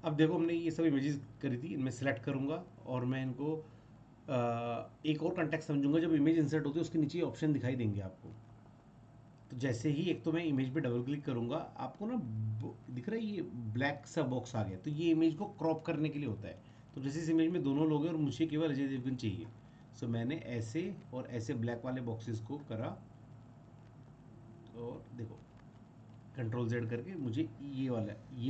अब देखो हमने ये सब इमेजेस करी थी, इनमें सेलेक्ट करूंगा और मैं इनको एक और कॉन्टेक्स्ट समझूंगा। जब इमेज इंसर्ट होती है उसके नीचे ऑप्शन दिखाई देंगे आपको। तो जैसे ही एक तो मैं इमेज पे डबल क्लिक करूंगा, आपको ना दिख रहा है ये ब्लैक सा बॉक्स आ गया, तो ये इमेज को क्रॉप करने के लिए होता है। तो जैसे इस इमेज में दोनों लोग हैं और मुझे केवल अजय देवगन चाहिए, सो मैंने ऐसे और ऐसे ब्लैक वाले बॉक्सेस को करा। और देखो कंट्रोल जेड करके मुझे ये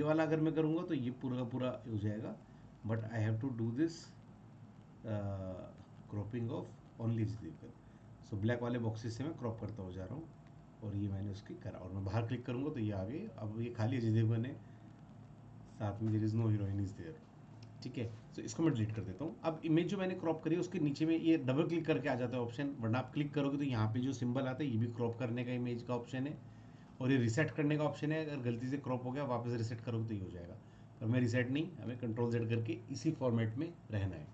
वाला अगर मैं करूँगा तो ये पूरा का पूरा हो जाएगा। But I have to do this cropping of only Ajay Devgan. So black वाले बॉक्सेस से मैं क्रॉप करता हो जा रहा हूँ और ये मैंने उसकी करा, और मैं बाहर क्लिक करूँगा तो ये आ गई। अब ये खाली अजय देवगन है, साथ में there is no heroine is there. ठीक है, तो इसको मैं डिलीट कर देता हूँ। अब इमेज जो मैंने क्रॉप करी है उसके नीचे में ये डबल क्लिक करके आ जाता है ऑप्शन, वरना आप क्लिक करोगे तो यहाँ पे जो सिंबल आता है ये भी क्रॉप करने का इमेज का ऑप्शन है, और ये रिसेट करने का ऑप्शन है। अगर गलती से क्रॉप हो गया वापस रिसेट करोगे तो ये हो जाएगा। पर मैं रिसेट नहीं, हमें कंट्रोल जेड करके इसी फॉर्मेट में रहना है।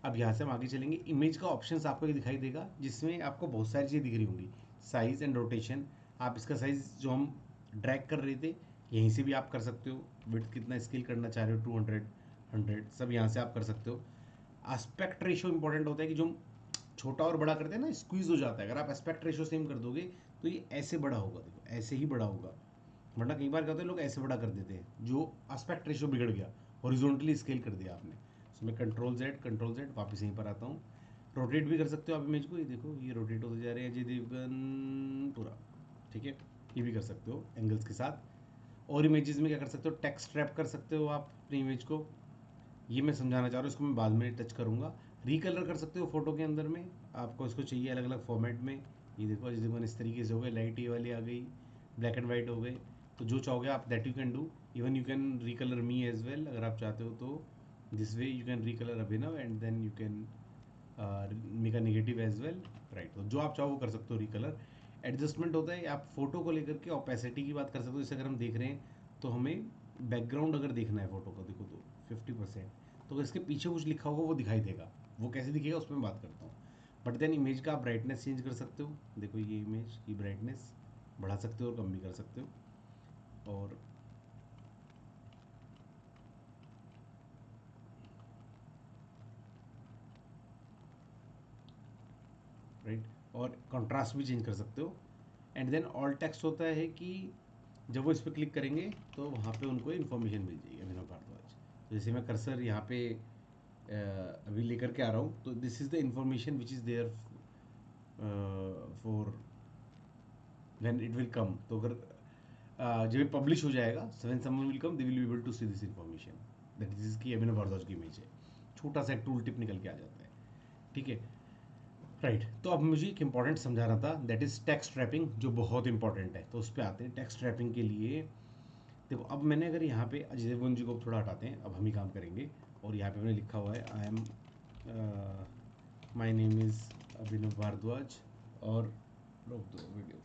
अब यहाँ से हम आगे चलेंगे, इमेज का ऑप्शंस आपको ये दिखाई देगा जिसमें आपको बहुत सारी चीज़ें दिख रही होंगी। साइज़ एंड रोटेशन, आप इसका साइज़ जो हम ड्रैग कर रहे थे यहीं से भी आप कर सकते हो। विड्थ कितना स्केल करना चाह रहे हो, 200 100 सब यहाँ से आप कर सकते हो। एस्पेक्ट रेशो इंपॉर्टेंट होता है कि जो हम छोटा और बड़ा करते हैं ना, स्क्वीज हो जाता है। अगर आप एस्पेक्ट रेशो सेम कर दोगे तो ये ऐसे बड़ा होगा, देखो ऐसे ही बड़ा होगा। वरना कई बार क्या होता है लोग ऐसे बड़ा कर देते हैं, जो एस्पेक्ट रेशो बिगड़ गया, हॉरिजॉन्टली स्केल कर दिया आपने। सो मैं कंट्रोल जेड वापस यहीं पर आता हूँ। रोटेट भी कर सकते हो आप इमेज को, ये देखो ये रोटेट होते जा रहे हैं अजय देवगन पूरा। ठीक है, ये भी कर सकते हो एंगल्स के साथ। और इमेजेस में क्या कर सकते हो, टेक्स्ट ट्रैप कर सकते हो आप अपनी इमेज को। ये मैं समझाना चाह रहा हूँ, इसको मैं बाद में टच करूँगा। रिकलर कर सकते हो फोटो के अंदर में, आपको इसको चाहिए अलग अलग फॉर्मेट में। ये देखो अजय देवगन इस तरीके से हो गए, लाइट ये वाली आ गई, ब्लैक एंड वाइट हो गए। तो जो चाहोगे आप that you can do. Even you can recolour me as well, अगर आप चाहते हो तो। This way you can recolour Abhinav and then you can make a negative as well. Right, तो जो आप चाहो वो कर सकते हो रिकलर। एडजस्टमेंट होता है, आप फोटो को लेकर के ओपेसिटी की बात कर सकते हो। जैसे अगर हम देख रहे हैं तो हमें बैकग्राउंड अगर देखना है फोटो का, देखो तो 50%, तो इसके पीछे कुछ लिखा होगा वो दिखाई देगा। वो कैसे दिखेगा उस पर मैं बात करता हूँ। बट देन इमेज का आप ब्राइटनेस चेंज कर सकते हो। देखो ये इमेज की ब्राइटनेस बढ़ा सकते हो और कम भी कर सकते हो। और राइट, और कंट्रास्ट भी चेंज कर सकते हो। एंड देन ऑल टेक्स्ट होता है कि जब वो इस पर क्लिक करेंगे तो वहाँ पे उनको इन्फॉर्मेशन मिल जाएगी अभिनव भारद्वाज। तो जैसे मैं कर्सर यहाँ पे अभी लेकर के आ रहा हूँ, तो this is the information which is there for when it will come. तो अगर जब ये पब्लिश हो जाएगा, so when someone will come they will be able to see this information that this is की अभिनव भारद्वाज की इमेज है। छोटा सा एक टूल टिप निकल के आ जाता है। ठीक है, राइट। तो अब मुझे एक इंपॉर्टेंट समझाना था, दैट इज टेक्स्ट ट्रैपिंग, जो बहुत इंपॉर्टेंट है। तो उस पर आते हैं टेक्स्ट ट्रैपिंग के लिए। देखो अब मैंने अगर यहाँ पे अजय देवगन जी को थोड़ा हटाते हैं, अब हम ही काम करेंगे। और यहाँ पे मैंने लिखा हुआ है I M my name is Abhinav Bhardwaj, और रोक दो वीडियो